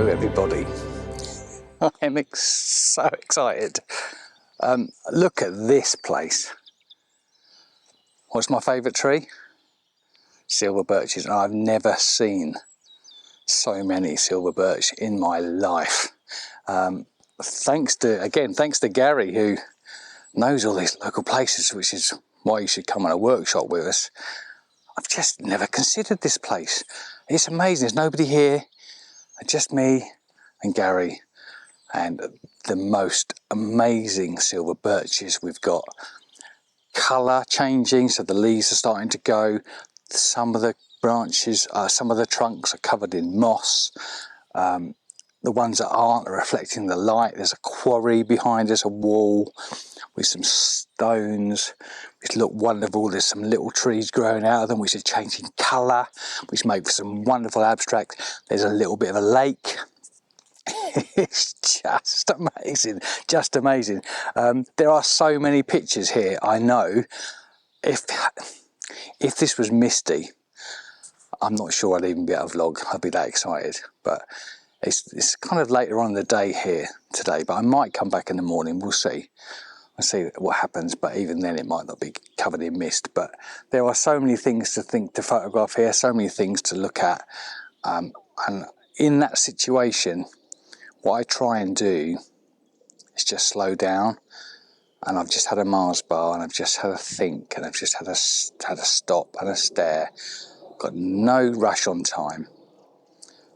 everybody. I'm so excited. Look at this place. What's my favourite tree? Silver birches, and I've never seen so many silver birch in my life. Thanks to Garry, who knows all these local places, which is why you should come on a workshop with us. I've just never considered this place. It's amazing, there's nobody here, just me and Garry, and the most amazing silver birches. We've got colour changing, so the leaves are starting to go. Some of the branches, some of the trunks are covered in moss. The ones that aren't are reflecting the light. There's a quarry behind us, a wall with some stones which look wonderful. There's some little trees growing out of them which are changing colour, which make for some wonderful abstract. There's a little bit of a lake. It's just amazing, just amazing. There are so many pictures here. I know if this was misty, I'm not sure I'd even be able to vlog. I'd be that excited, but it's kind of later on in the day here today, but I might come back in the morning. We'll see. We'll see what happens, but even then it might not be covered in mist. But there are so many things to photograph here, so many things to look at, and in that situation, what I try and do is just slow down. And I've just had a Mars bar, and I've just had a think, and I've just had a stop and a stare. Got no rush on time,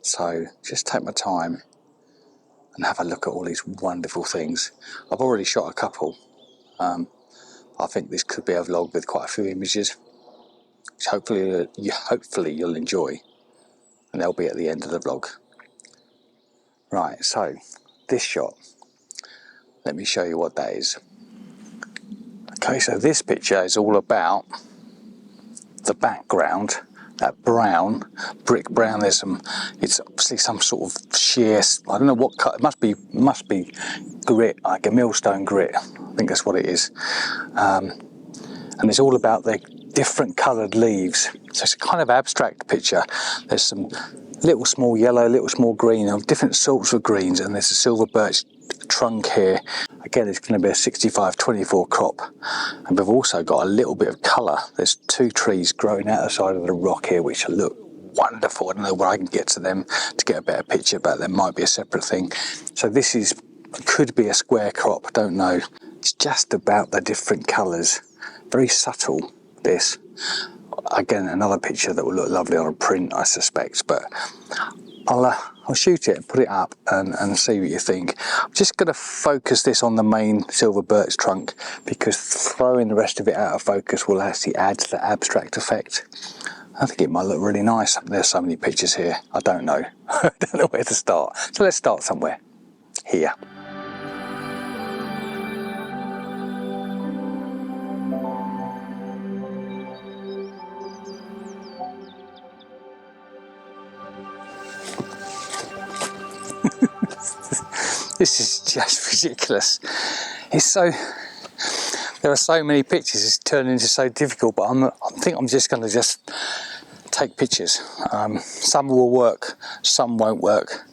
so just take my time and have a look at all these wonderful things. I've already shot a couple. I think this could be a vlog with quite a few images, which hopefully you'll enjoy, and they'll be at the end of the vlog. Right, so this shot, let me show you what that is. Okay, so this picture is all about the background, that brown, brick brown. There's it's obviously some sort of sheer, I don't know what cut, it must be grit, like a millstone grit. I think that's what it is. And it's all about the different coloured leaves. So it's a kind of abstract picture. There's some little small yellow, little small green, of different sorts of greens, and there's a silver birch trunk here. Again, it's going to be a 65-24 crop, and we've also got a little bit of colour. There's two trees growing out the side of the rock here which look wonderful. I don't know where I can get to them to get a better picture, but there might be a separate thing. So this could be a square crop, don't know. It's just about the different colours, very subtle. This, again, another picture that will look lovely on a print, I suspect, but I'll shoot it and put it up and see what you think. I'm just going to focus this on the main silver birch trunk, because throwing the rest of it out of focus will actually add to the abstract effect. I think it might look really nice. There's so many pictures here, I don't know. I don't know where to start. So let's start somewhere. Here. This is just ridiculous. There are so many pictures, it's turned into so difficult, but I think I'm just going to take pictures. Some will work, some won't work.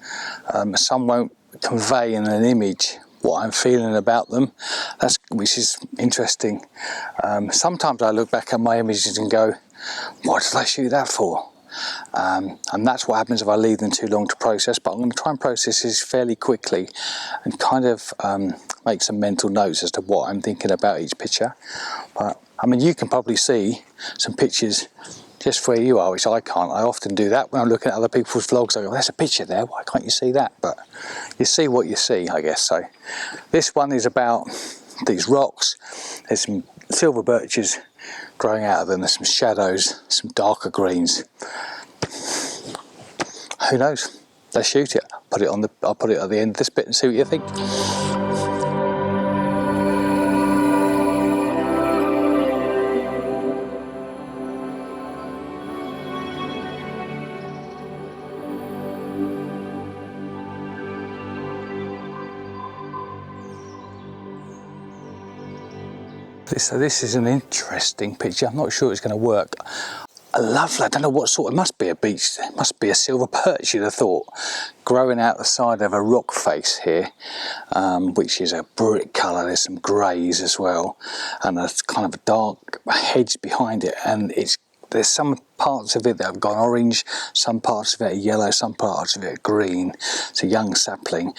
Some won't convey in an image what I'm feeling about them, which is interesting. Sometimes I look back at my images and go, what did I shoot that for? And that's what happens if I leave them too long to process, but I'm going to try and process this fairly quickly and kind of make some mental notes as to what I'm thinking about each picture. But I mean, you can probably see some pictures just where you are, which I can't. I often do that when I'm looking at other people's vlogs. I go, there's a picture there, why can't you see that? But you see what you see, I guess. So this one is about these rocks. There's some silver birches growing out of them. There's some shadows, some darker greens. Who knows? Let's shoot it. I'll put it at the end of this bit and see what you think. So this is an interesting picture. I'm not sure it's going to work. a lovely, I don't know what sort, it must be a beech, it must be a silver birch, you'd have thought, growing out the side of a rock face here, which is a brick colour. There's some greys as well, and a kind of a dark hedge behind it, and there's some parts of it that have gone orange, some parts of it are yellow, some parts of it are green. It's a young sapling,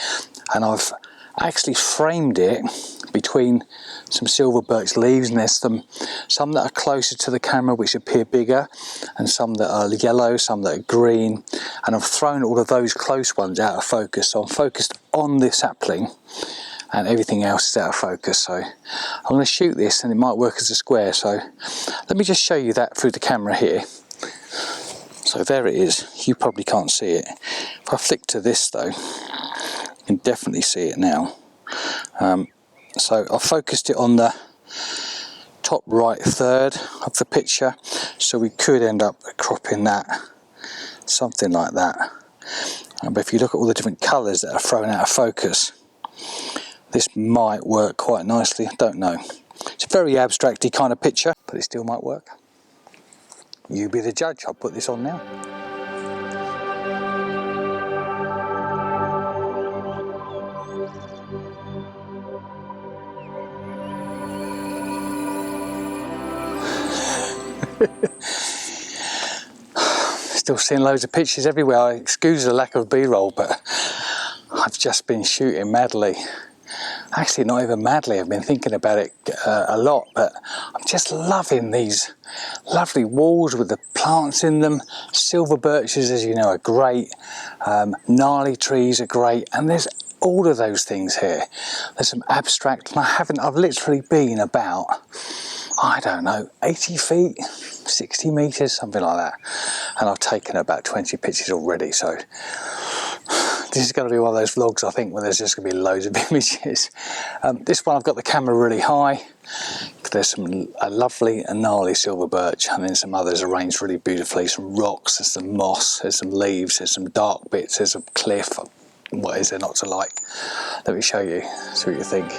and I've actually framed it between some silver birch leaves, and there's some that are closer to the camera which appear bigger, and some that are yellow, some that are green, and I've thrown all of those close ones out of focus, so I'm focused on this sapling and everything else is out of focus. So I'm going to shoot this and it might work as a square, so let me just show you that through the camera here. So there it is, you probably can't see it. If I flick to this though, you can definitely see it now. So I focused it on the top right third of the picture, so we could end up cropping that, something like that. But if you look at all the different colours that are thrown out of focus, this might work quite nicely, I don't know. It's a very abstracty kind of picture, but it still might work. You be the judge, I'll put this on now. Still seeing loads of pictures everywhere. I excuse the lack of B-roll, but I've just been shooting madly. Actually, not even madly, I've been thinking about it a lot, but I'm just loving these lovely walls with the plants in them. Silver birches, as you know, are great. Gnarly trees are great, and there's all of those things here. There's some abstract, and I've literally been about, I don't know, 80 feet, 60 metres, something like that. And I've taken about 20 pictures already, so this is going to be one of those vlogs, I think, where there's just going to be loads of images. This one I've got the camera really high. There's a lovely and gnarly silver birch, and then some others arranged really beautifully. Some rocks, there's some moss, there's some leaves, there's some dark bits, there's a cliff. What is there not to like? Let me show you, see what you think.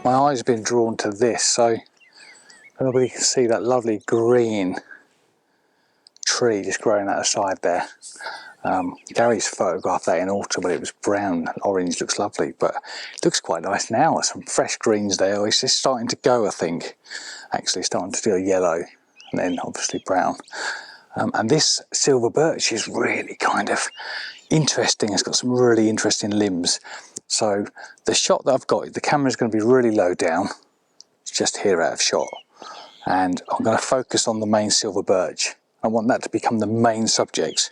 My eye's been drawn to this, so everybody can see that lovely green tree just growing out the side there. Gary's photographed that in autumn, but it was brown and orange, looks lovely, but it looks quite nice now. Some fresh greens there. It's just starting to go, I think. Actually starting to do yellow and then obviously brown. And this silver birch is really kind of interesting. It's got some really interesting limbs. So the shot that I've got, the camera's going to be really low down. It's just here out of shot. And I'm going to focus on the main silver birch. I want that to become the main subject.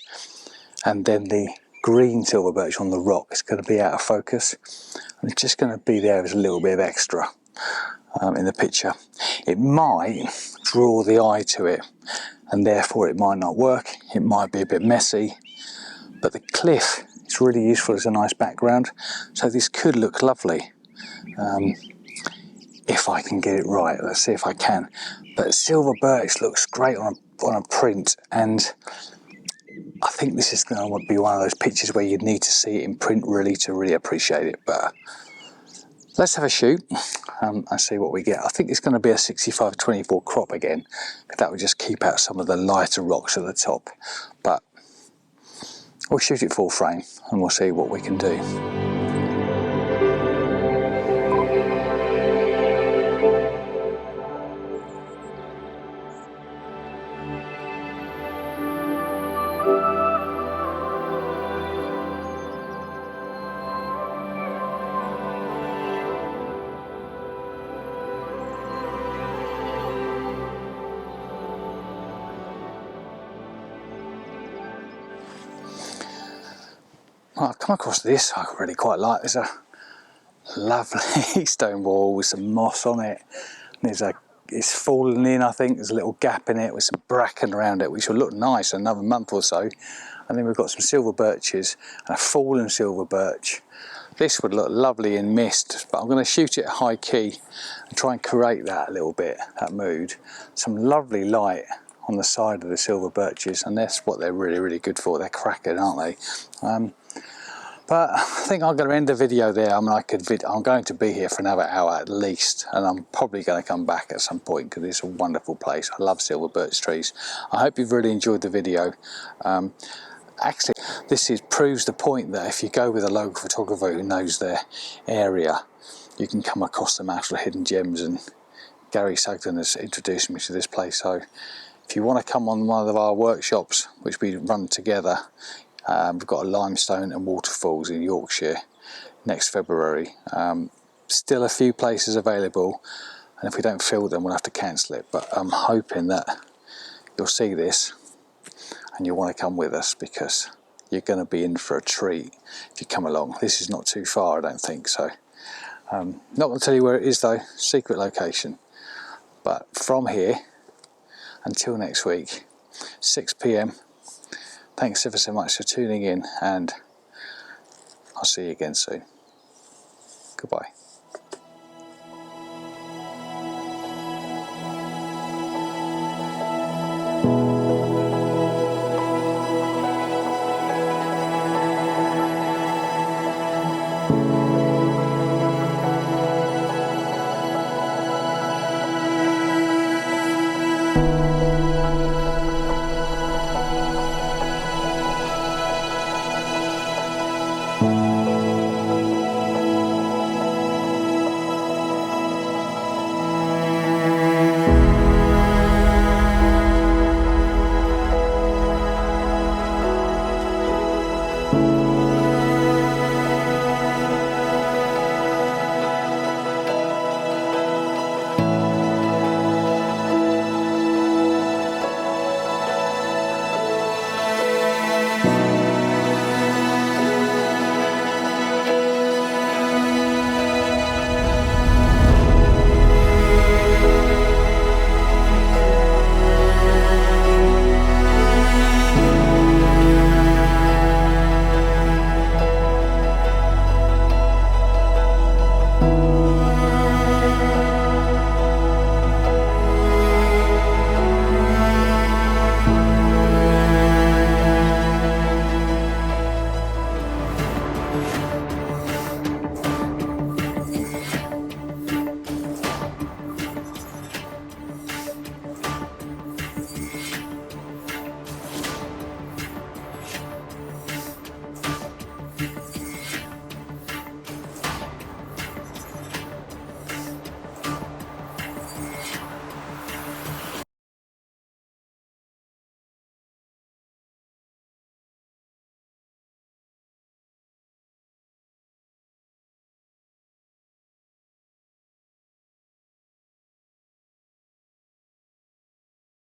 And then the green silver birch on the rock is going to be out of focus. And it's just going to be there as a little bit of extra in the picture. It might draw the eye to it, and therefore it might not work. It might be a bit messy, but the cliff is really useful as a nice background. So this could look lovely. If I can get it right, let's see if I can. But silver birch looks great on a print, and I think this is going to be one of those pictures where you'd need to see it in print really to really appreciate it. But let's have a shoot and see what we get. I think it's going to be a 65-24 crop again. That would just keep out some of the lighter rocks at the top. But we'll shoot it full frame and we'll see what we can do. I've come across this I really quite like. There's a lovely stone wall with some moss on it. It's fallen in, I think. There's a little gap in it with some bracken around it, which will look nice in another month or so. And then we've got some silver birches and a fallen silver birch. This would look lovely in mist, but I'm going to shoot it at high key and try and create that a little bit, that mood. Some lovely light on the side of the silver birches, and that's what they're really good for. They're cracking, aren't they? But I think I'm going to end the video there. I mean, I'm going to be here for another hour at least, and I'm probably going to come back at some point because it's a wonderful place. I love silver birch trees. I hope you've really enjoyed the video. Actually, this proves the point that if you go with a local photographer who knows their area, you can come across some actual hidden gems, and Garry Sugden has introduced me to this place. So if you want to come on one of our workshops, which we run together, we've got a limestone and waterfalls in Yorkshire next February. Still a few places available, and if we don't fill them, we'll have to cancel it. But I'm hoping that you'll see this and you'll want to come with us, because you're going to be in for a treat if you come along. This is not too far, I don't think so. Not going to tell you where it is though, secret location. But from here until next week, 6 PM, thanks ever so much for tuning in, and I'll see you again soon. Goodbye.